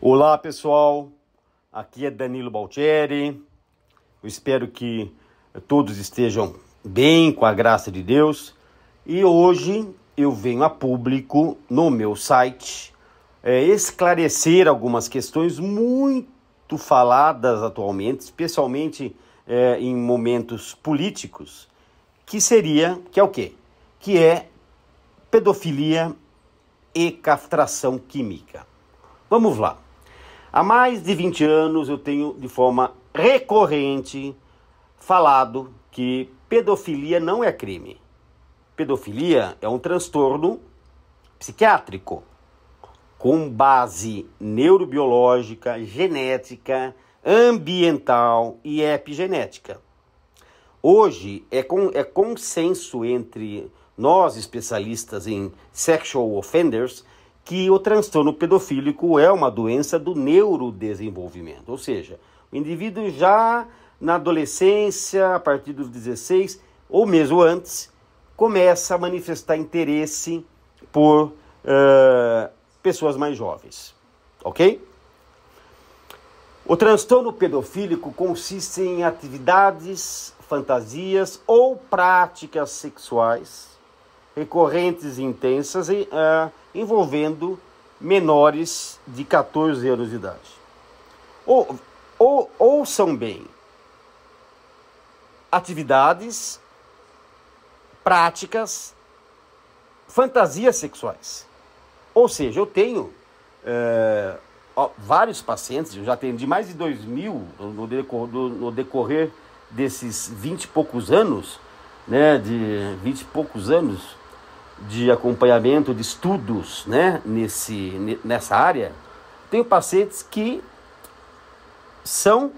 Olá pessoal, aqui é Danilo Baltieri. Eu espero que todos estejam bem, com a graça de Deus. E hoje eu venho a público no meu site esclarecer algumas questões muito faladas atualmente, especialmente em momentos políticos, que é o quê? Que é pedofilia e castração química. Vamos lá. Há mais de 20 anos eu tenho, de forma recorrente, falado que pedofilia não é crime. Pedofilia é um transtorno psiquiátrico com base neurobiológica, genética, ambiental e epigenética. Hoje é consenso entre nós, especialistas em sexual offenders, que o transtorno pedofílico é uma doença do neurodesenvolvimento. Ou seja, o indivíduo já na adolescência, a partir dos 16, ou mesmo antes, começa a manifestar interesse por pessoas mais jovens. Ok? O transtorno pedofílico consiste em atividades, fantasias ou práticas sexuais recorrentes e intensas envolvendo menores de 14 anos de idade. Ouçam bem, atividades, práticas, fantasias sexuais. Ou seja, eu tenho vários pacientes, eu já atendi mais de 2.000 no decorrer desses 20 e poucos anos, né, de 20 e poucos anos de acompanhamento, de estudos, né, nessa área. Tenho pacientes que são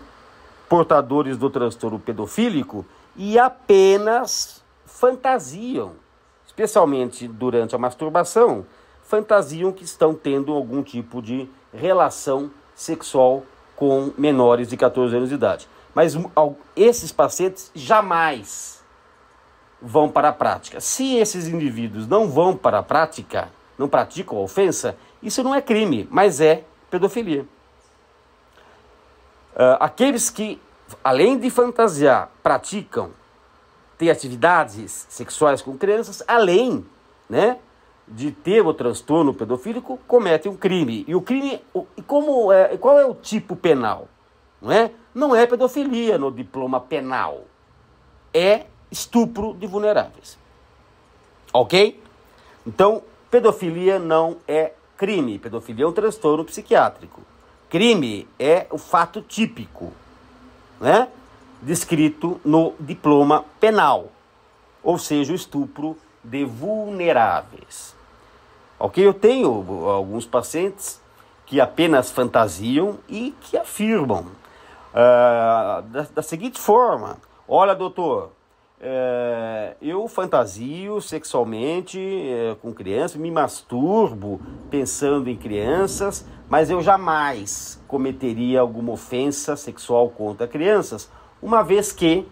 portadores do transtorno pedofílico e apenas fantasiam, especialmente durante a masturbação, fantasiam que estão tendo algum tipo de relação sexual com menores de 14 anos de idade. Mas esses pacientes jamais vão para a prática. Se esses indivíduos não vão para a prática, não praticam a ofensa, isso não é crime, mas é pedofilia. Aqueles que, além de fantasiar, praticam, têm atividades sexuais com crianças, além, né, de ter o transtorno pedofílico, cometem um crime. E o crime, qual é o tipo penal? Não é pedofilia no diploma penal. É estupro de vulneráveis. Ok? Então, pedofilia não é crime. Pedofilia é um transtorno psiquiátrico. Crime é o fato típico, né, descrito no diploma penal. Ou seja, o estupro de vulneráveis. Ok? Eu tenho alguns pacientes que apenas fantasiam e que afirmam da seguinte forma: olha, doutor, eu fantasio sexualmente com crianças, me masturbo pensando em crianças, mas eu jamais cometeria alguma ofensa sexual contra crianças, uma vez que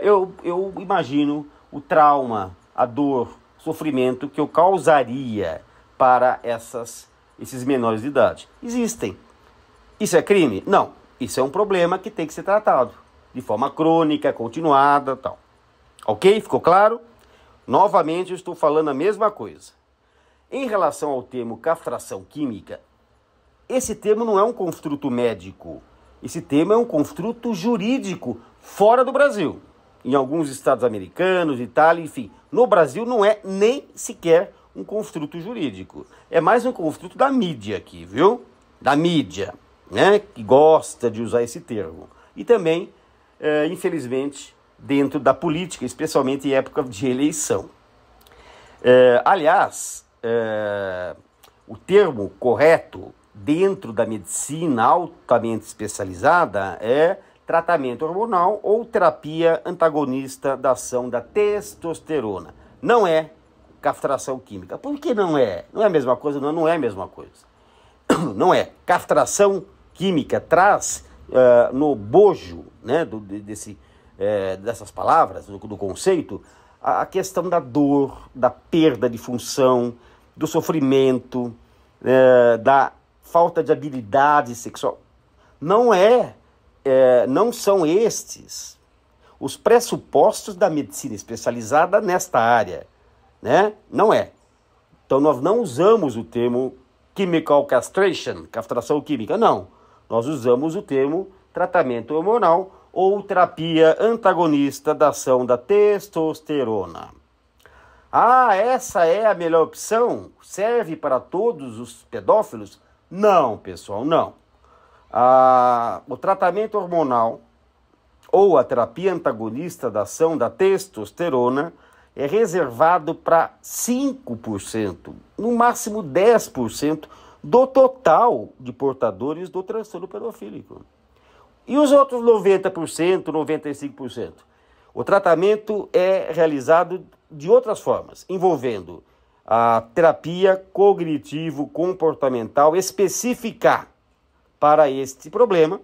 eu imagino o trauma, a dor, o sofrimento que eu causaria para esses menores de idade. Existem. Isso é crime? Não. Isso é um problema que tem que ser tratado de forma crônica, continuada, tal. Ok? Ficou claro? Novamente eu estou falando a mesma coisa. Em relação ao termo castração química, esse termo não é um construto médico. Esse termo é um construto jurídico fora do Brasil. Em alguns estados americanos, Itália, enfim. No Brasil não é nem sequer um construto jurídico. É mais um construto da mídia aqui, viu? Da mídia, né? Que gosta de usar esse termo. E também, infelizmente, dentro da política, especialmente em época de eleição. Aliás, o termo correto dentro da medicina altamente especializada é tratamento hormonal ou terapia antagonista da ação da testosterona. Não é castração química. Por que não é? Não é a mesma coisa? Não é a mesma coisa. Não é. Castração química traz no bojo, né, dessas palavras, do conceito, a questão da dor, da perda de função, do sofrimento, da falta de habilidade sexual. Não são estes os pressupostos da medicina especializada nesta área, né? Não é. Então nós não usamos o termo chemical castration, castração química, não. Nós usamos o termo tratamento hormonal ou terapia antagonista da ação da testosterona. Ah, essa é a melhor opção? Serve para todos os pedófilos? Não, pessoal, não. O tratamento hormonal ou a terapia antagonista da ação da testosterona é reservado para 5%, no máximo 10% do total de portadores do transtorno pedofílico. E os outros 90%, 95%? O tratamento é realizado de outras formas, envolvendo a terapia cognitivo-comportamental específica para este problema,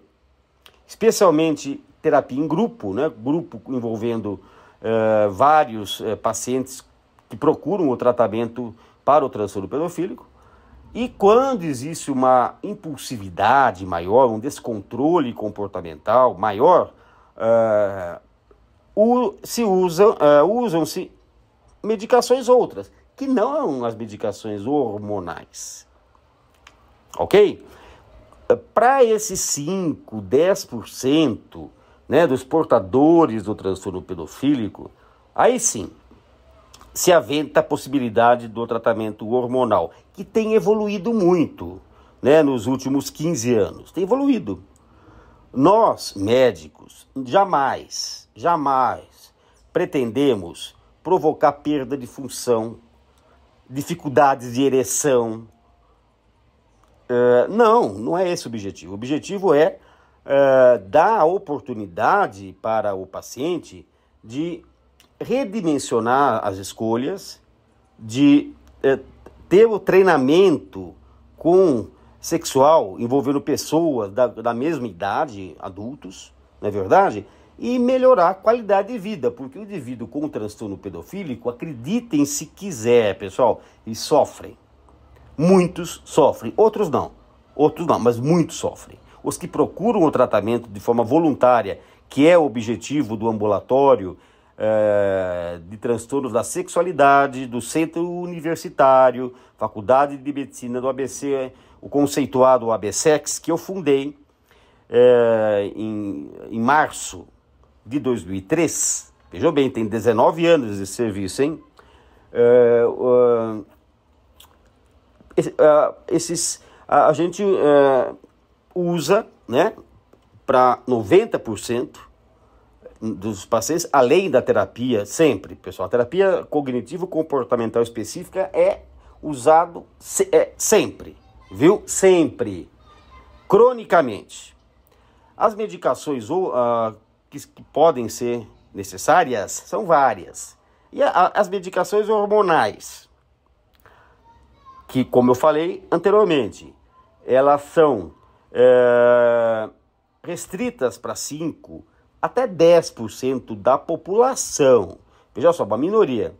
especialmente terapia em grupo, né? Grupo envolvendo vários pacientes que procuram o tratamento para o transtorno pedofílico. E quando existe uma impulsividade maior, um descontrole comportamental maior, usam-se medicações outras, que não as medicações hormonais. Ok? Para esses 5, 10%, né, dos portadores do transtorno pedofílico, aí sim, se aventa a possibilidade do tratamento hormonal, que tem evoluído muito, né, nos últimos 15 anos. Tem evoluído. Nós, médicos, jamais pretendemos provocar perda de função, dificuldades de ereção. Não é esse o objetivo. O objetivo é dar a oportunidade para o paciente de redimensionar as escolhas, de ter o treinamento sexual envolvendo pessoas da mesma idade, adultos, não é verdade? E melhorar a qualidade de vida, porque o indivíduo com transtorno pedofílico, acreditem se quiser, pessoal, eles sofrem. Muitos sofrem, outros não, mas muitos sofrem. Os que procuram o tratamento de forma voluntária, que é o objetivo do ambulatório de transtornos da sexualidade, do Centro Universitário, Faculdade de Medicina do ABC, o conceituado ABSEX, que eu fundei em março de 2003. Vejam bem, tem 19 anos de serviço, hein? A gente usa, né, para 90% dos pacientes, além da terapia, sempre, pessoal, a terapia cognitivo-comportamental específica é usado sempre, viu? Sempre, cronicamente. As medicações que podem ser necessárias são várias. E as medicações hormonais, que, como eu falei anteriormente, elas são restritas para 5 até 10% da população. Veja só, uma minoria.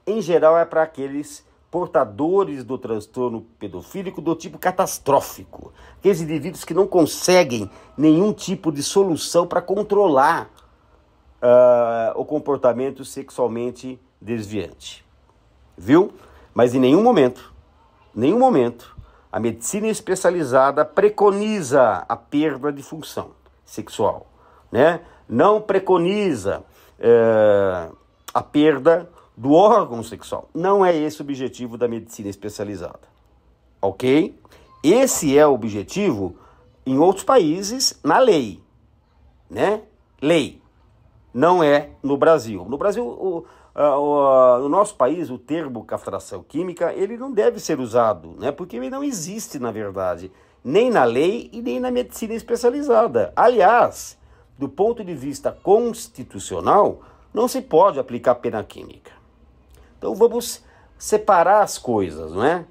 Em geral, é para aqueles portadores do transtorno pedofílico do tipo catastrófico. Aqueles indivíduos que não conseguem nenhum tipo de solução para controlar o comportamento sexualmente desviante. Viu? Mas em nenhum momento, a medicina especializada preconiza a perda de função sexual, né? Não preconiza a perda do órgão sexual. Não é esse o objetivo da medicina especializada, ok? Esse é o objetivo em outros países na lei, né? Lei. Não é no Brasil. No Brasil, no nosso país, o termo castração química, ele não deve ser usado, né? Porque ele não existe, na verdade, nem na lei e nem na medicina especializada. Aliás, do ponto de vista constitucional, não se pode aplicar pena química. Então vamos separar as coisas, não é?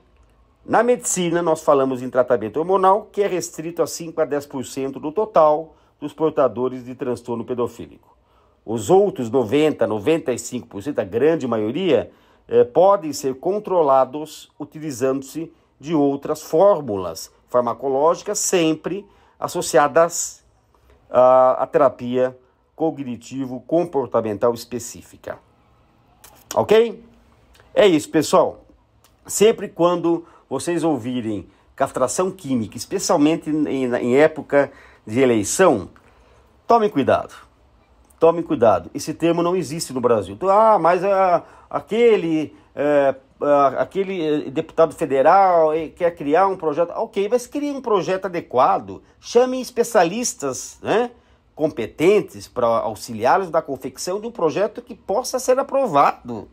Na medicina, nós falamos em tratamento hormonal, que é restrito a 5 a 10% do total dos portadores de transtorno pedofílico. Os outros 90, 95%, a grande maioria, podem ser controlados utilizando-se de outras fórmulas farmacológicas, sempre associadas à terapia cognitivo-comportamental específica. Ok? É isso, pessoal. Sempre quando vocês ouvirem castração química, especialmente em época de eleição, tomem cuidado. Tomem cuidado. Esse termo não existe no Brasil. Mas aquele deputado federal quer criar um projeto. Ok, mas crie um projeto adequado. Chame especialistas, né, competentes para auxiliá-los na confecção de um projeto que possa ser aprovado.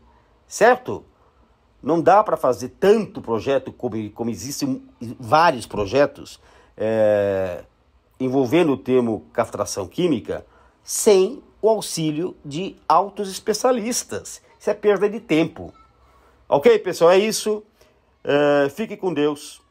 Certo? Não dá para fazer tanto projeto como existem vários projetos envolvendo o termo castração química sem o auxílio de altos especialistas. Isso é perda de tempo. Ok, pessoal? É isso. Fique com Deus.